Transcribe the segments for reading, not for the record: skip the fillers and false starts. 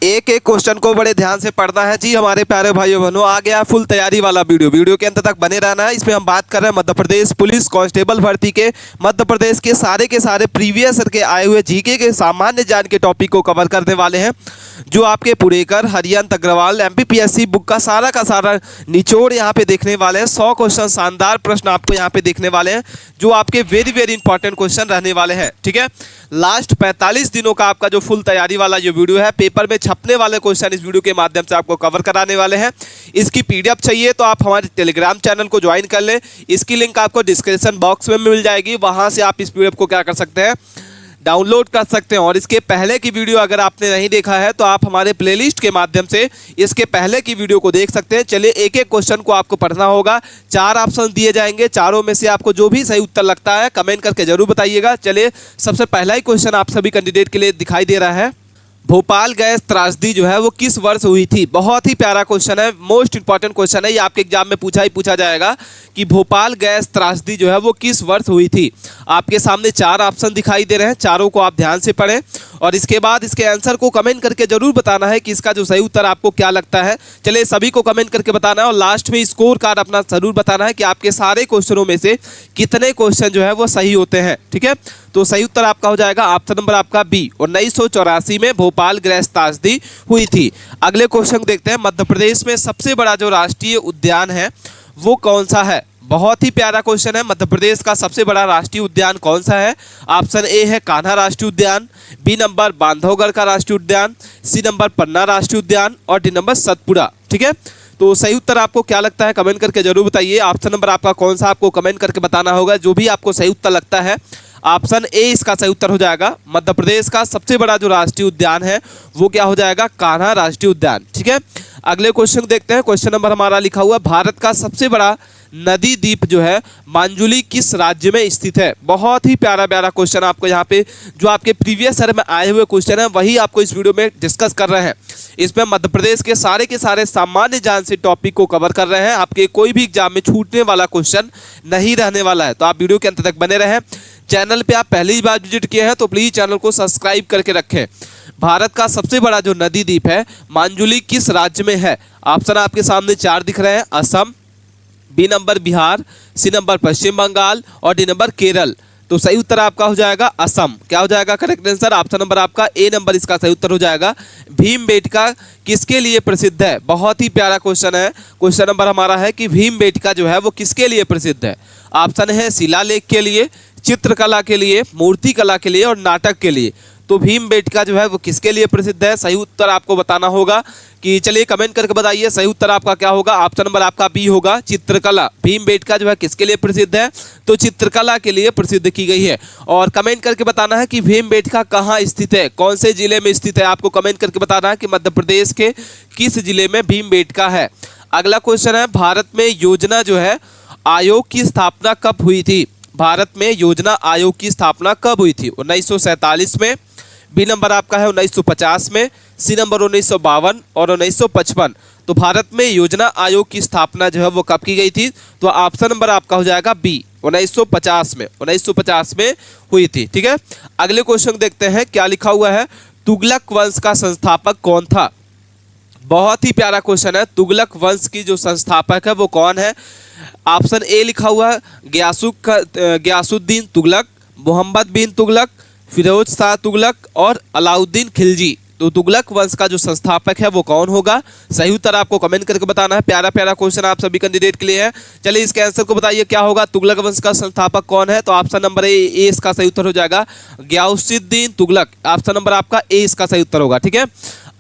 एक एक क्वेश्चन को बड़े ध्यान से पढ़ना है जी हमारे प्यारे भाइयों बहनों। आ गया फुल तैयारी वाला वीडियो के अंत तक बने रहना है। इसमें हम बात कर रहे हैं मध्य प्रदेश पुलिस कांस्टेबल भर्ती के मध्य प्रदेश के सारे प्रीवियस ईयर के आए हुए जीके के सामान्य ज्ञान के टॉपिक को कवर करने वाले हैं, जो आपके पुणेकर, हरियंत अग्रवाल, एमपीपीएससी बुक का सारा निचोड़ यहाँ पे देखने वाले हैं। 100 क्वेश्चन, शानदार प्रश्न आपको यहाँ पे देखने वाले हैं, जो आपके वेरी इंपॉर्टेंट क्वेश्चन रहने वाले हैं। ठीक है, लास्ट 45 दिनों का आपका जो फुल तैयारी वाला ये वीडियो है, पेपर में छपने वाले क्वेश्चन इस वीडियो के माध्यम से आपको कवर कराने वाले हैं। इसकी पीडीएफ चाहिए तो आप हमारे टेलीग्राम चैनल को ज्वाइन कर लें। इसकी लिंक आपको डिस्क्रिप्शन बॉक्स में मिल जाएगी, वहां से आप इस पीडीएफ को क्या कर सकते हैं, डाउनलोड कर सकते हैं। और इसके पहले की वीडियो अगर आपने नहीं देखा है तो आप हमारे प्लेलिस्ट के माध्यम से इसके पहले की वीडियो को देख सकते हैं। चलिए एक एक क्वेश्चन को आपको पढ़ना होगा। 4 ऑप्शन दिए जाएंगे, चारों में से आपको जो भी सही उत्तर लगता है कमेंट करके जरूर बताइएगा। चलिए सबसे पहला ही क्वेश्चन आप सभी कैंडिडेट के लिए दिखाई दे रहा है। भोपाल गैस त्रासदी जो है वो किस वर्ष हुई थी? बहुत ही प्यारा क्वेश्चन है, मोस्ट इंपॉर्टेंट क्वेश्चन है। ये आपके एग्जाम में पूछा जाएगा कि भोपाल गैस त्रासदी जो है वो किस वर्ष हुई थी। आपके सामने 4 ऑप्शन दिखाई दे रहे हैं, चारों को आप ध्यान से पढ़ें और इसके बाद इसके आंसर को कमेंट करके जरूर बताना है कि इसका जो सही उत्तर आपको क्या लगता है। चलिए सभी को कमेंट करके बताना है और लास्ट में स्कोर कार्ड अपना जरूर बताना है कि आपके सारे क्वेश्चनों में से कितने क्वेश्चन जो है वो सही होते हैं। ठीक है, तो सही उत्तर आपका हो जाएगा ऑप्शन नंबर आपका बी, 1984 में भोपाल गैस त्रासदी हुई थी। अगले क्वेश्चन देखते हैं, मध्य प्रदेश में सबसे बड़ा जो राष्ट्रीय उद्यान है वो कौन सा है? बहुत ही प्यारा क्वेश्चन है। मध्य प्रदेश का सबसे बड़ा राष्ट्रीय उद्यान कौन सा है? ऑप्शन ए है कान्हा राष्ट्रीय उद्यान, बी नंबर बांधवगढ़ का राष्ट्रीय उद्यान, सी नंबर पन्ना राष्ट्रीय उद्यान और डी नंबर सतपुड़ा। ठीक है, तो सही उत्तर आपको क्या लगता है कमेंट करके जरूर बताइए। ऑप्शन नंबर आपका कौन सा आपको कमेंट करके बताना होगा। जो भी आपको सही उत्तर लगता है ऑप्शन ए इसका सही उत्तर हो जाएगा। मध्य प्रदेश का सबसे बड़ा जो राष्ट्रीय उद्यान है वो क्या हो जाएगा? कान्हा राष्ट्रीय उद्यान। ठीक है, अगले क्वेश्चन देखते हैं। क्वेश्चन नंबर हमारा लिखा हुआ, भारत का सबसे बड़ा नदी द्वीप जो है मांजुली किस राज्य में स्थित है? बहुत ही प्यारा क्वेश्चन आपको यहाँ पे जो आपके प्रीवियस ईयर में आए हुए क्वेश्चन है वही आपको इस वीडियो में डिस्कस कर रहे हैं। इसमें मध्य प्रदेश के सारे सामान्य ज्ञान से टॉपिक को कवर कर रहे हैं। आपके कोई भी एग्जाम में छूटने वाला क्वेश्चन नहीं रहने वाला है, तो आप वीडियो के अंत तक बने रहें। चैनल पे आप पहली बार विजिट किए हैं तो प्लीज चैनल को सब्सक्राइब करके रखें। भारत का सबसे बड़ा जो नदी द्वीप है मांजुली किस राज्य में है? ऑप्शन आपके सामने 4 दिख रहे हैं, Assam, B number Bihar, C number Paschim Bangal और डी नंबर केरल। तो सही उत्तर आपका हो जाएगा असम। क्या हो जाएगा करेक्ट आंसर? ऑप्शन नंबर आपका ए नंबर इसका सही उत्तर हो जाएगा। भीमबेटका किसके लिए प्रसिद्ध है? बहुत ही प्यारा क्वेश्चन है। क्वेश्चन नंबर हमारा है कि भीमबेटका जो है वो किसके लिए प्रसिद्ध है? ऑप्शन है शिलालेख के लिए, चित्रकला के लिए, मूर्ति कला के लिए और नाटक के लिए। तो भीमबेटका जो है वो किसके लिए प्रसिद्ध है? सही उत्तर आपको बताना होगा कि चलिए कमेंट करके बताइए सही उत्तर आपका क्या होगा। ऑप्शन नंबर आपका बी होगा, चित्रकला। भीमबेटका जो है किसके लिए प्रसिद्ध है? तो चित्रकला के लिए प्रसिद्ध की गई है। और कमेंट करके बताना है कि भीमबेटका कहाँ स्थित है, कौन से जिले में स्थित है। आपको कमेंट करके बताना है कि मध्य प्रदेश के किस जिले में भीमबेटका है। अगला क्वेश्चन है, भारत में योजना जो है आयोग की स्थापना कब हुई थी? भारत में योजना आयोग की स्थापना कब हुई थी? 1947 में, बी नंबर आपका है 1950 में, सी नंबर 1952 और 1955। तो भारत में योजना आयोग की स्थापना जो है वो कब की गई थी? तो ऑप्शन नंबर आपका हो जाएगा बी, 1950 में। 1950 में हुई थी। ठीक है, अगले क्वेश्चन देखते हैं क्या लिखा हुआ है। तुगलक वंश का संस्थापक कौन था? बहुत ही प्यारा क्वेश्चन है। तुगलक वंश की जो संस्थापक है वो कौन है? ऑप्शन ए लिखा हुआ है गयासुद्दीन तुगलक, मोहम्मद बिन तुगलक, फिरोज शाह तुगलक और अलाउद्दीन खिलजी। तो तुगलक वंश का जो संस्थापक है वो कौन होगा? सही उत्तर आपको कमेंट करके बताना है। प्यारा क्वेश्चन आप सभी कैंडिडेट के लिए है। चलिए इसके आंसर को बताइए क्या होगा, तुगलक वंश का संस्थापक कौन है? तो ऑप्शन नंबर ए इसका सही उत्तर हो जाएगा, गयासुद्दीन तुगलक। ऑप्शन नंबर आपका ए इसका सही उत्तर होगा। ठीक है,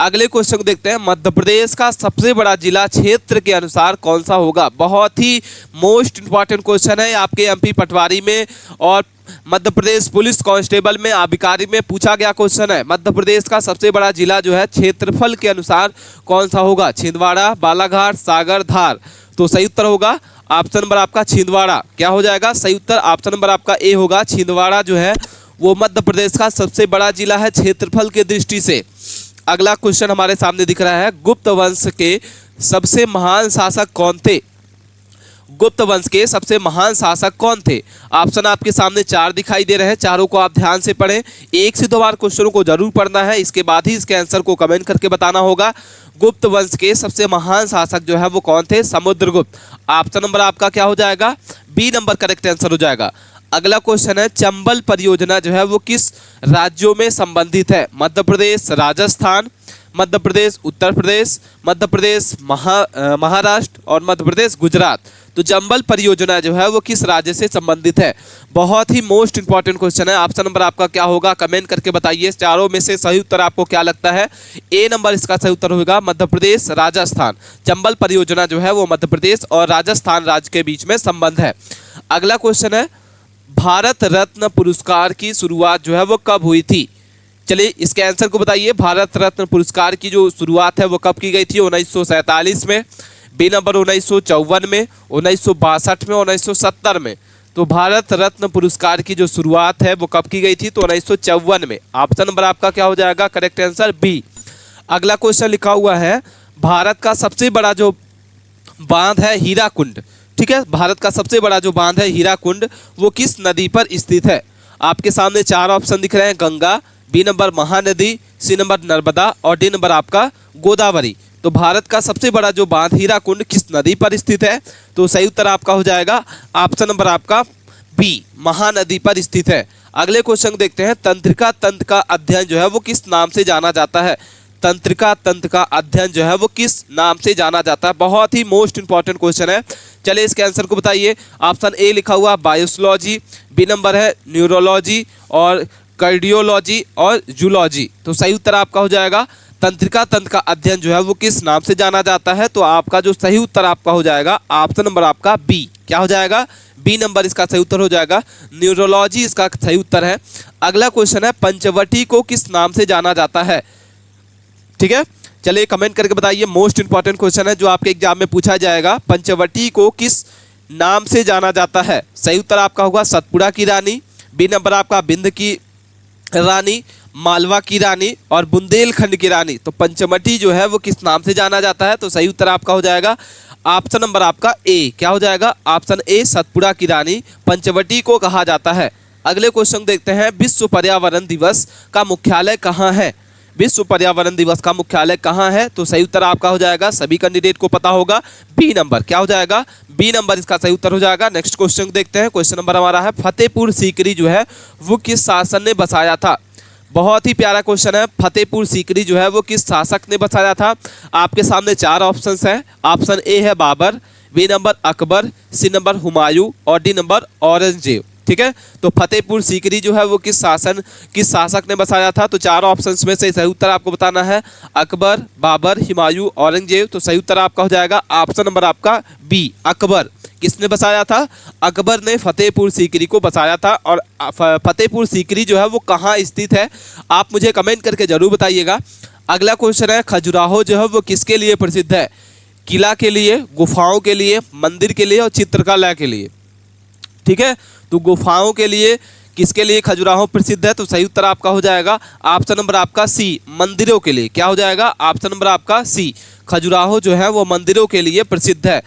अगले क्वेश्चन को देखते हैं। मध्य प्रदेश का सबसे बड़ा जिला क्षेत्र के अनुसार कौन सा होगा? बहुत ही मोस्ट इंपॉर्टेंट क्वेश्चन है। आपके एमपी पटवारी में और मध्य प्रदेश पुलिस कांस्टेबल में आबकारी में पूछा गया क्वेश्चन है। मध्य प्रदेश का सबसे बड़ा जिला जो है क्षेत्रफल के अनुसार कौन सा होगा? छिंदवाड़ा, बालाघाट, सागर, धार। तो सही उत्तर होगा ऑप्शन नंबर आपका छिंदवाड़ा। क्या हो जाएगा सही उत्तर? ऑप्शन नंबर आपका ए होगा। छिंदवाड़ा जो है वो मध्य प्रदेश का सबसे बड़ा जिला है क्षेत्रफल के दृष्टि से। अगला क्वेश्चन हमारे सामने दिख रहा है, गुप्त वंश के सबसे महान शासक कौन थे? गुप्त वंश के सबसे महान शासक कौन थे? ऑप्शन आपके सामने 4 दिखाई दे रहे हैं, चारों को आप ध्यान से पढ़ें। 1 से 2 बार क्वेश्चनों को जरूर पढ़ना है, इसके बाद ही इसके आंसर को कमेंट करके बताना होगा। गुप्त वंश के सबसे महान शासक जो है वो कौन थे? समुद्रगुप्त। ऑप्शन नंबर आपका क्या हो जाएगा? बी नंबर करेक्ट आंसर हो जाएगा। अगला क्वेश्चन है, चंबल परियोजना जो है वो किस राज्यों में संबंधित है? मध्य प्रदेश, राजस्थान, मध्य प्रदेश, उत्तर प्रदेश, मध्य प्रदेश महाराष्ट्र और मध्य प्रदेश गुजरात। तो चंबल परियोजना जो है वो किस राज्य से संबंधित है? बहुत ही मोस्ट इंपॉर्टेंट क्वेश्चन है। ऑप्शन नंबर आपका क्या होगा? कमेंट करके बताइए। चारों में से सही उत्तर आपको क्या लगता है? ए नंबर इसका सही उत्तर होगा, मध्य प्रदेश, राजस्थान। चंबल परियोजना जो है वो मध्य प्रदेश और राजस्थान राज्य के बीच में संबंध है। अगला क्वेश्चन है, भारत रत्न पुरस्कार की शुरुआत जो है वो कब हुई थी? चलिए इसके आंसर को बताइए। भारत रत्न पुरस्कार की जो शुरुआत है वो कब की गई थी? 1947 में, बी नंबर 1954 में, 1962 में, 1970 में। तो भारत रत्न पुरस्कार की जो शुरुआत है वो कब की गई थी? तो 1954 में। ऑप्शन नंबर आपका क्या हो जाएगा? Correct answer B. अगला क्वेश्चन लिखा हुआ है, भारत का सबसे बड़ा जो बांध है हीराकुंड, ठीक है, भारत का सबसे बड़ा जो बांध है हीराकुंड वो किस नदी पर स्थित है? आपके सामने 4 ऑप्शन दिख रहे हैं, Ganga, B number Mahanadi, C number Narmada और डी नंबर आपका गोदावरी। तो भारत का सबसे बड़ा जो बांध हीराकुंड किस नदी पर स्थित है? तो सही उत्तर आपका हो जाएगा ऑप्शन नंबर आपका बी, महानदी पर स्थित है। अगले क्वेश्चन देखते हैं, तंत्रिका तंत्र का अध्ययन जो है वो किस नाम से जाना जाता है? तंत्रिका तंत्र का अध्ययन जो है वो किस नाम से जाना जाता है? बहुत ही मोस्ट इंपॉर्टेंट क्वेश्चन है। चलिए इसके आंसर को बताइए। ऑप्शन ए लिखा हुआ बायोलॉजी, बी नंबर है न्यूरोलॉजी और कार्डियोलॉजी और जूलॉजी। तो सही उत्तर आपका हो जाएगा, तंत्रिका तंत्र का अध्ययन जो है वो किस नाम से जाना जाता है? तो आपका जो सही उत्तर आपका हो जाएगा ऑप्शन नंबर आपका बी। क्या हो जाएगा? बी नंबर इसका सही उत्तर हो जाएगा, न्यूरोलॉजी इसका सही उत्तर है। अगला क्वेश्चन है, पंचवटी को किस नाम से जाना जाता है? ठीक है, चलिए कमेंट करके बताइए। मोस्ट इंपॉर्टेंट क्वेश्चन है जो आपके एग्जाम में पूछा जाएगा, पंचवटी को किस नाम से जाना जाता है? सही उत्तर आपका होगा सतपुड़ा की रानी, बी नंबर आपका बिंद की रानी, मालवा की रानी और बुंदेलखंड की रानी। तो पंचवटी जो है वो किस नाम से जाना जाता है? तो सही उत्तर आपका हो जाएगा ऑप्शन नंबर आपका ए। क्या हो जाएगा? ऑप्शन ए, सतपुड़ा की रानी पंचवटी को कहा जाता है। अगले क्वेश्चन देखते हैं, विश्व पर्यावरण दिवस का मुख्यालय कहाँ है? विश्व पर्यावरण दिवस का मुख्यालय कहाँ है? तो सही उत्तर आपका हो जाएगा, सभी कैंडिडेट को पता होगा, बी नंबर। क्या हो जाएगा? बी नंबर इसका सही उत्तर हो जाएगा। नेक्स्ट क्वेश्चन देखते हैं। क्वेश्चन नंबर हमारा है, फतेहपुर सीकरी जो है वो किस शासन ने बसाया था? बहुत ही प्यारा क्वेश्चन है। फतेहपुर सीकरी जो है वो किस शासक ने बसाया था? आपके सामने 4 ऑप्शंस हैं। ऑप्शन ए है Babur, B number Akbar, C number Humayun और डी नंबर औरंगजेब। ठीक है, तो फतेहपुर सीकरी जो है वो किस शासक ने बसाया था? तो 4 ऑप्शंस में से सही उत्तर आपको बताना है, अकबर, बाबर, हुमायूं, औरंगजेब। तो सही उत्तर आपका हो जाएगा ऑप्शन नंबर आपका बी, अकबर। किसने बसाया था? अकबर ने फतेहपुर सीकरी को बसाया था। और फतेहपुर सीकरी जो है वो कहाँ स्थित है? आप मुझे कमेंट करके जरूर बताइएगा। अगला क्वेश्चन है, खजुराहो जो है वो किसके लिए प्रसिद्ध है? किला के लिए, गुफाओं के लिए, मंदिर के लिए और चित्रकला के लिए। ठीक है, तो गुफाओं के लिए किसके लिए खजुराहो प्रसिद्ध है? तो सही उत्तर आपका हो जाएगा ऑप्शन नंबर आपका सी, मंदिरों के लिए। क्या हो जाएगा? ऑप्शन नंबर आपका सी, खजुराहो जो है वो मंदिरों के लिए प्रसिद्ध है।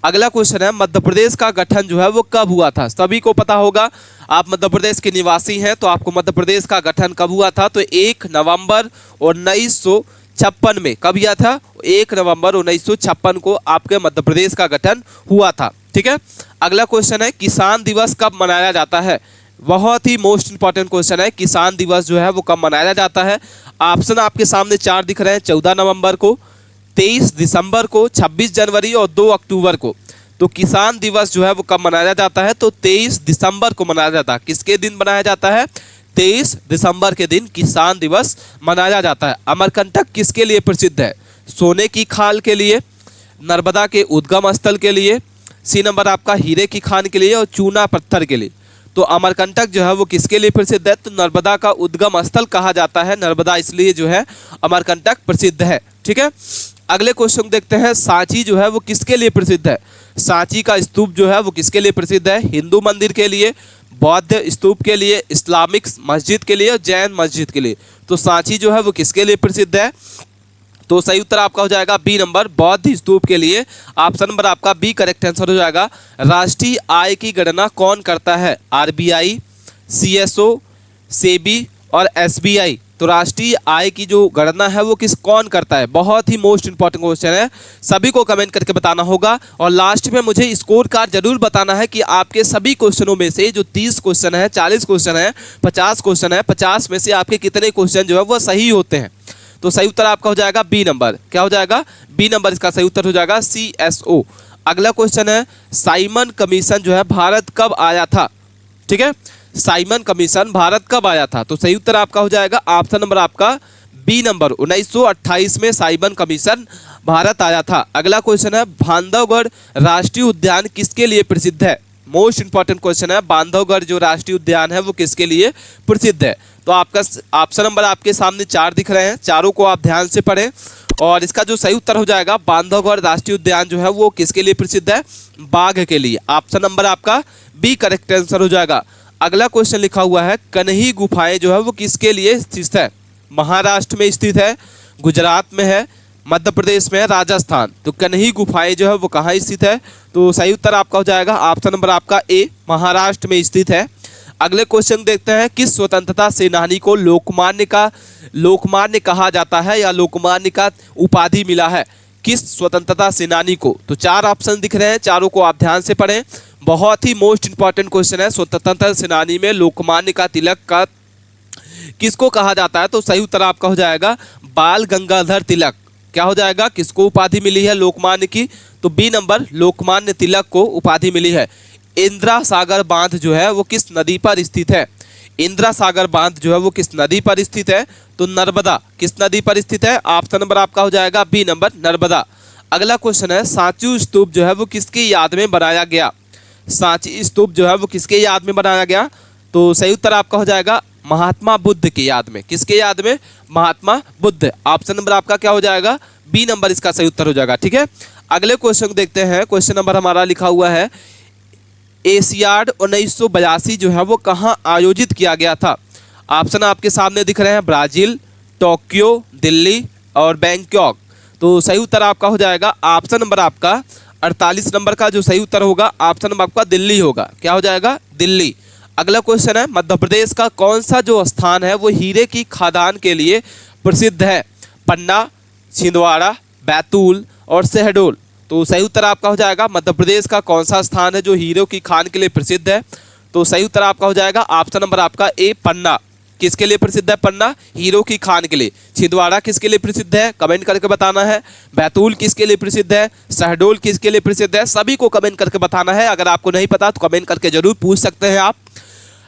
अगला क्वेश्चन है, मध्य प्रदेश का गठन जो है वो कब हुआ था? सभी को पता होगा, आप मध्य प्रदेश के निवासी हैं तो आपको मध्य प्रदेश का गठन कब हुआ था? तो 1 नवंबर 1956 में। कब हुआ था? 1 नवंबर 1956 को आपके मध्य प्रदेश का गठन हुआ था। ठीक है, अगला क्वेश्चन है, किसान दिवस कब मनाया जाता है? बहुत ही मोस्ट इंपॉर्टेंट क्वेश्चन है, किसान दिवस जो है वो कब मनाया जाता है? ऑप्शन आपके सामने 4 दिख रहे हैं, 14 नवंबर को, 23 दिसंबर को, 26 जनवरी और 2 अक्टूबर को। तो किसान दिवस जो है वो कब मनाया जाता है? तो 23 दिसंबर को मनाया जाता है। किसके दिन मनाया जाता है? 23 दिसंबर के दिन किसान दिवस मनाया जाता है। अमरकंटक किसके लिए प्रसिद्ध है? सोने की खाल के लिए, नर्मदा के उद्गम स्थल के लिए, सी नंबर आपका हीरे की खान के लिए और चूना पत्थर के लिए। तो अमरकंटक जो है वो किसके लिए प्रसिद्ध है? तो नर्मदा का उद्गम स्थल कहा जाता है, नर्मदा इसलिए जो है अमरकंटक प्रसिद्ध है। ठीक है, अगले क्वेश्चन देखते हैं, सांची जो है वो किसके लिए प्रसिद्ध है? सांची का स्तूप जो है वो किसके लिए प्रसिद्ध है? हिंदू मंदिर के लिए, बौद्ध स्तूप के लिए, इस्लामिक मस्जिद के लिए और जैन मस्जिद के लिए। तो सांची जो है वो किसके लिए प्रसिद्ध है? तो सही उत्तर आपका हो जाएगा बी नंबर, बौद्ध स्तूप के लिए ऑप्शन नंबर आपका बी करेक्ट आंसर हो जाएगा। राष्ट्रीय आय की गणना कौन करता है? आरबीआई, सीएसओ, सेबी और एसबीआई। तो राष्ट्रीय आय की जो गणना है वो कौन करता है? बहुत ही मोस्ट इंपॉर्टेंट क्वेश्चन है, सभी को कमेंट करके बताना होगा। और लास्ट में मुझे स्कोर कार्ड जरूर बताना है कि आपके सभी क्वेश्चनों में से जो 30 क्वेश्चन है, 40 क्वेश्चन है, 50 क्वेश्चन है, 50 में से आपके कितने क्वेश्चन जो है वो सही होते हैं। तो सही उत्तर आपका हो जाएगा बी नंबर। क्या हो जाएगा? बी नंबर इसका सही उत्तर हो जाएगा, सीएसओ। अगला क्वेश्चन है, साइमन कमीशन जो है भारत कब आया था? ठीक है, साइमन कमीशन भारत कब आया था? तो सही उत्तर आपका हो जाएगा ऑप्शन नंबर आपका बी नंबर, 1928 में साइमन कमीशन भारत आया था। अगला क्वेश्चन है, बांधवगढ़ राष्ट्रीय उद्यान किसके लिए प्रसिद्ध है? मोस्ट इंपॉर्टेंट क्वेश्चन है, बांधवगढ़ जो राष्ट्रीय उद्यान है वो किसके लिए प्रसिद्ध है? तो आपका ऑप्शन नंबर आपके सामने 4 दिख रहे हैं, चारों को आप ध्यान से पढ़ें। और इसका जो सही उत्तर हो जाएगा, बांधवगढ़ राष्ट्रीय उद्यान जो है वो किसके लिए प्रसिद्ध है? बाघ के लिए। ऑप्शन नंबर आपका बी करेक्ट आंसर हो जाएगा। अगला क्वेश्चन लिखा हुआ है, कन्ही गुफाएं जो है वो किसके लिए स्थित है? महाराष्ट्र में स्थित है, गुजरात में है, मध्य प्रदेश में है, राजस्थान। तो कन्ही गुफाएं जो है वो कहाँ स्थित है? तो सही उत्तर आपका हो जाएगा ऑप्शन नंबर आपका ए, महाराष्ट्र में स्थित है। अगले क्वेश्चन देखते हैं, किस स्वतंत्रता सेनानी को लोकमान्य कहा जाता है या लोकमान्य का उपाधि मिला है? किस स्वतंत्रता सेनानी को? तो 4 ऑप्शन दिख रहे हैं, चारों को आप ध्यान से पढ़ें। बहुत ही मोस्ट इंपॉर्टेंट क्वेश्चन है, स्वतंत्रता सेनानी में लोकमान्य का तिलक का किसको कहा जाता है? तो सही उत्तर आपका हो जाएगा बाल गंगाधर तिलक। क्या हो जाएगा? किसको उपाधि मिली है लोकमान्य की? तो बी नंबर, लोकमान्य तिलक को उपाधि मिली है। इंदिरा सागर बांध जो है वो किस नदी पर स्थित है? इंदिरा सागर बांध जो है वो किस नदी पर स्थित है? तो नर्मदा। किस नदी पर स्थित है? ऑप्शन नंबर आपका हो जाएगा बी नंबर, नर्मदा। अगला क्वेश्चन है, सांची स्तूप जो है वो किसकी याद में बनाया गया? सांची स्तूप जो है वो किसके याद में बनाया गया? तो सही उत्तर आपका हो जाएगा महात्मा बुद्ध की याद में। किसके याद में? महात्मा बुद्ध। ऑप्शन नंबर आपका क्या हो जाएगा? बी नंबर इसका सही उत्तर हो जाएगा। ठीक है, अगले क्वेश्चन देखते हैं। क्वेश्चन नंबर हमारा लिखा हुआ है, एशियाड 1982 जो है वो कहाँ आयोजित किया गया था? ऑप्शन आपके सामने दिख रहे हैं, ब्राजील, टोक्यो, दिल्ली और बैंकॉक। तो सही उत्तर आपका हो जाएगा ऑप्शन नंबर आपका 48 नंबर का जो सही उत्तर होगा ऑप्शन नंबर आपका दिल्ली होगा। क्या हो जाएगा? दिल्ली। अगला क्वेश्चन है, मध्य प्रदेश का कौन सा जो स्थान है वो हीरे की खदान के लिए प्रसिद्ध है? पन्ना, छिंदवाड़ा, बैतूल और शहडोल। तो सही उत्तर आपका हो जाएगा, मध्य प्रदेश का कौन सा स्थान है जो हीरों की खान के लिए प्रसिद्ध है? तो सही उत्तर आपका हो जाएगा ऑप्शन नंबर आपका ए, पन्ना। किसके लिए प्रसिद्ध है पन्ना? हीरो की खान के लिए। छिंदवाड़ा किसके लिए प्रसिद्ध है? कमेंट करके बताना है। बैतूल किसके लिए प्रसिद्ध है? शहडोल किसके लिए प्रसिद्ध है? सभी को कमेंट करके बताना है। अगर आपको नहीं पता तो कमेंट करके जरूर पूछ सकते हैं आप।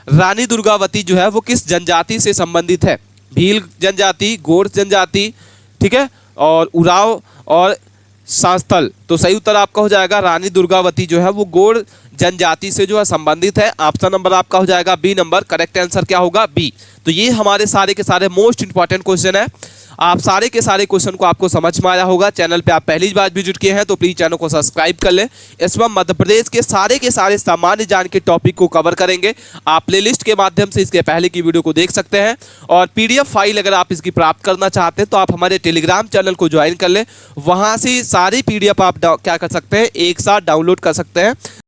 रानी दुर्गावती जो है वो किस जनजाति से संबंधित है? भील जनजाति, गोंड जनजाति, ठीक है, और उराव और सांस्थल। तो सही उत्तर आपका हो जाएगा रानी दुर्गावती जो है वो गोंड जनजाति से जो है संबंधित है। ऑप्शन नंबर आपका हो जाएगा बी नंबर। करेक्ट आंसर क्या होगा? बी। तो ये हमारे सारे के सारे मोस्ट इंपॉर्टेंट क्वेश्चन है। आप सारे के सारे क्वेश्चन को आपको समझ में आया होगा। चैनल पे आप पहली बार विजिट किए हैं तो प्लीज चैनल को सब्सक्राइब कर लें। इसमें मध्य प्रदेश के सारे सामान्य ज्ञान के टॉपिक को कवर करेंगे। आप प्लेलिस्ट के माध्यम से इसके पहले की वीडियो को देख सकते हैं। और PDF फाइल अगर आप इसकी प्राप्त करना चाहते हैं तो आप हमारे टेलीग्राम चैनल को ज्वाइन कर लें। वहाँ से सारी PDF आप क्या कर सकते हैं, एक साथ डाउनलोड कर सकते हैं।